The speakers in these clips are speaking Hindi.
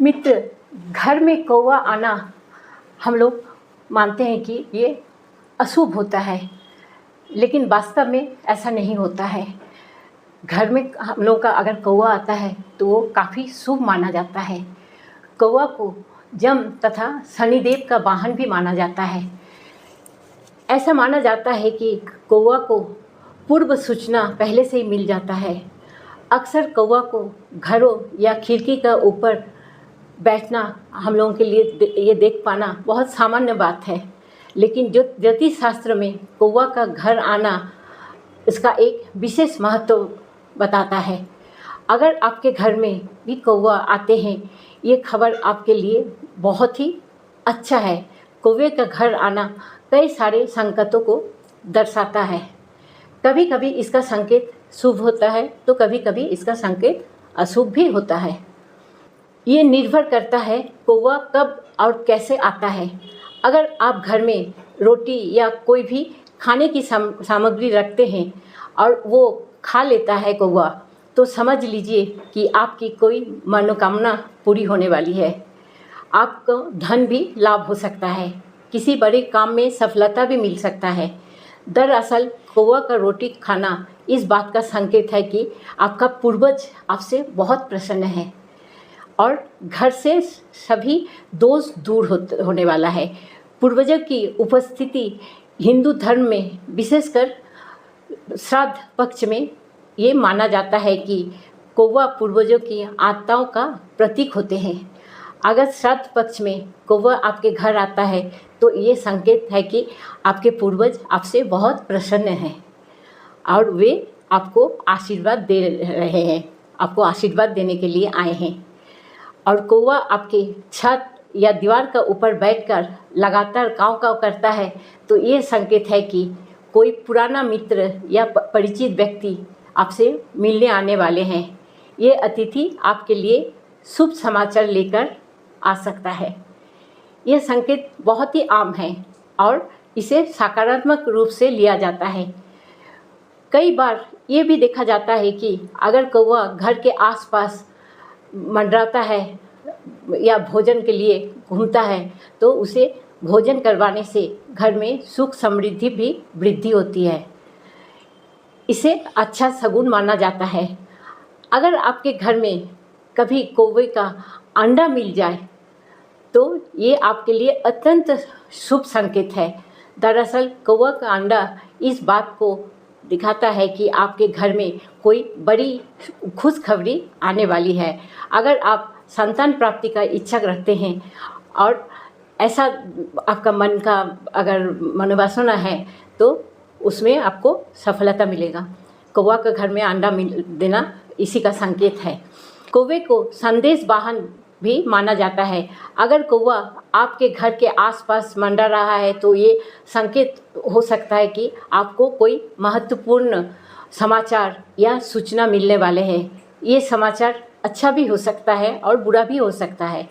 मित्र, घर में कौवा आना हम लोग मानते हैं कि ये अशुभ होता है, लेकिन वास्तव में ऐसा नहीं होता है। घर में हम लोग का अगर कौवा आता है तो वो काफ़ी शुभ माना जाता है। कौवा को यम तथा शनिदेव का वाहन भी माना जाता है। ऐसा माना जाता है कि कौवा को पूर्व सूचना पहले से ही मिल जाता है। अक्सर कौवा को घरों या खिड़की का ऊपर बैठना हम लोगों के लिए ये देख पाना बहुत सामान्य बात है, लेकिन जो ज्योतिष शास्त्र में कौवा का घर आना इसका एक विशेष महत्व बताता है। अगर आपके घर में भी कौवा आते हैं, ये खबर आपके लिए बहुत ही अच्छा है। कौवे का घर आना कई सारे संकेतों को दर्शाता है। कभी कभी इसका संकेत शुभ होता है तो कभी कभी इसका संकेत अशुभ भी होता है। ये निर्भर करता है कौवा कब और कैसे आता है। अगर आप घर में रोटी या कोई भी खाने की सामग्री रखते हैं और वो खा लेता है कौवा, तो समझ लीजिए कि आपकी कोई मनोकामना पूरी होने वाली है। आपको धन भी लाभ हो सकता है, किसी बड़े काम में सफलता भी मिल सकता है। दरअसल कौवा का रोटी खाना इस बात का संकेत है कि आपका पूर्वज आपसे बहुत प्रसन्न है और घर से सभी दोष दूर होने वाला है। पूर्वजों की उपस्थिति हिंदू धर्म में विशेषकर श्राद्ध पक्ष में ये माना जाता है कि कौवा पूर्वजों की आत्माओं का प्रतीक होते हैं। अगर श्राद्ध पक्ष में कौवा आपके घर आता है तो ये संकेत है कि आपके पूर्वज आपसे बहुत प्रसन्न हैं और वे आपको आशीर्वाद दे रहे हैं, आपको आशीर्वाद देने के लिए आए हैं। और कौवा आपके छत या दीवार का ऊपर बैठकर लगातार काँव काँव करता है तो ये संकेत है कि कोई पुराना मित्र या परिचित व्यक्ति आपसे मिलने आने वाले हैं। ये अतिथि आपके लिए शुभ समाचार लेकर आ सकता है। ये संकेत बहुत ही आम है और इसे सकारात्मक रूप से लिया जाता है। कई बार ये भी देखा जाता है कि अगर कौवा घर के आसपास मंडराता है या भोजन के लिए घूमता है तो उसे भोजन करवाने से घर में सुख समृद्धि भी वृद्धि होती है। इसे अच्छा शगुन माना जाता है। अगर आपके घर में कभी कौवे का अंडा मिल जाए तो ये आपके लिए अत्यंत शुभ संकेत है। दरअसल कौवा का अंडा इस बात को दिखाता है कि आपके घर में कोई बड़ी खुशखबरी आने वाली है। अगर आप संतान प्राप्ति का इच्छा रखते हैं और ऐसा आपका मन का अगर मनोवासना है तो उसमें आपको सफलता मिलेगा। कौवा का घर में अंडा देना इसी का संकेत है। कौवे को संदेश वाहन भी माना जाता है। अगर कौवा आपके घर के आसपास मंडरा रहा है तो ये संकेत हो सकता है कि आपको कोई महत्वपूर्ण समाचार या सूचना मिलने वाले हैं। ये समाचार अच्छा भी हो सकता है और बुरा भी हो सकता है।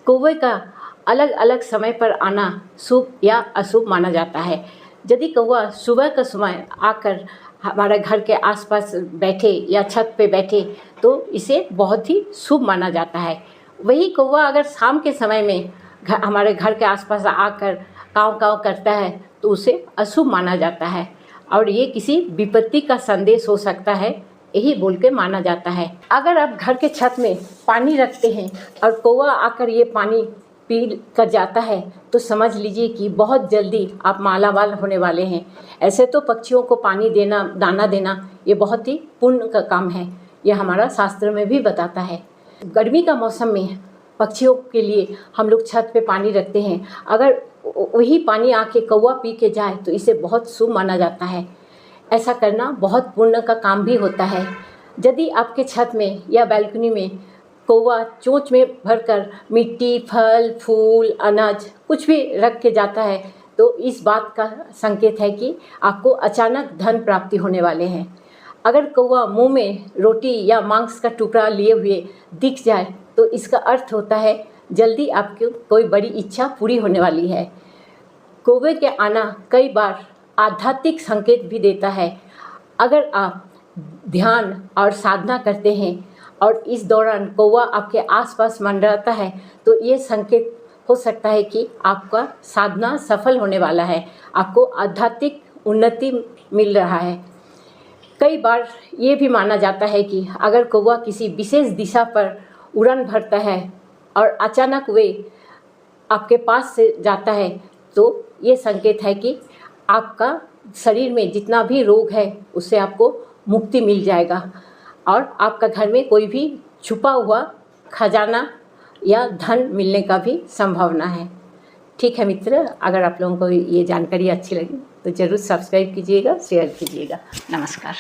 कौवे का अलग अलग समय पर आना शुभ या अशुभ माना जाता है। यदि कौवा सुबह का समय आकर हमारे घर के आसपास बैठे या छत पे बैठे तो इसे बहुत ही शुभ माना जाता है। वही कौवा अगर शाम के समय में हमारे घर के आसपास आकर काँव काँव करता है तो उसे अशुभ माना जाता है और ये किसी विपत्ति का संदेश हो सकता है, यही बोल के माना जाता है। अगर आप घर के छत में पानी रखते हैं और कौवा आकर ये पानी पी कर जाता है तो समझ लीजिए कि बहुत जल्दी आप मालामाल होने वाले हैं। ऐसे तो पक्षियों को पानी देना, दाना देना ये बहुत ही पुण्य का काम है, ये हमारा शास्त्र में भी बताता है। गर्मी का मौसम में पक्षियों के लिए हम लोग छत पे पानी रखते हैं। अगर वही पानी आके कौवा पी के जाए तो इसे बहुत शुभ माना जाता है। ऐसा करना बहुत पुण्य का काम भी होता है। यदि आपके छत में या बालकनी में कौवा चोंच में भरकर मिट्टी, फल, फूल, अनाज कुछ भी रख के जाता है तो इस बात का संकेत है कि आपको अचानक धन प्राप्ति होने वाले हैं। अगर कौवा मुंह में रोटी या मांस का टुकड़ा लिए हुए दिख जाए तो इसका अर्थ होता है जल्दी आपकी कोई बड़ी इच्छा पूरी होने वाली है। कौवे के आना कई बार आध्यात्मिक संकेत भी देता है। अगर आप ध्यान और साधना करते हैं, और इस दौरान कौवा आपके आसपास मंडराता है तो ये संकेत हो सकता है कि आपका साधना सफल होने वाला है, आपको आध्यात्मिक उन्नति मिल रहा है। कई बार ये भी माना जाता है कि अगर कौवा किसी विशेष दिशा पर उड़ान भरता है और अचानक वे आपके पास से जाता है तो ये संकेत है कि आपका शरीर में जितना भी रोग है उससे आपको मुक्ति मिल जाएगा और आपका घर में कोई भी छुपा हुआ खजाना या धन मिलने का भी संभावना है। ठीक है मित्र, अगर आप लोगों को ये जानकारी अच्छी लगी तो ज़रूर सब्सक्राइब कीजिएगा, शेयर कीजिएगा। नमस्कार।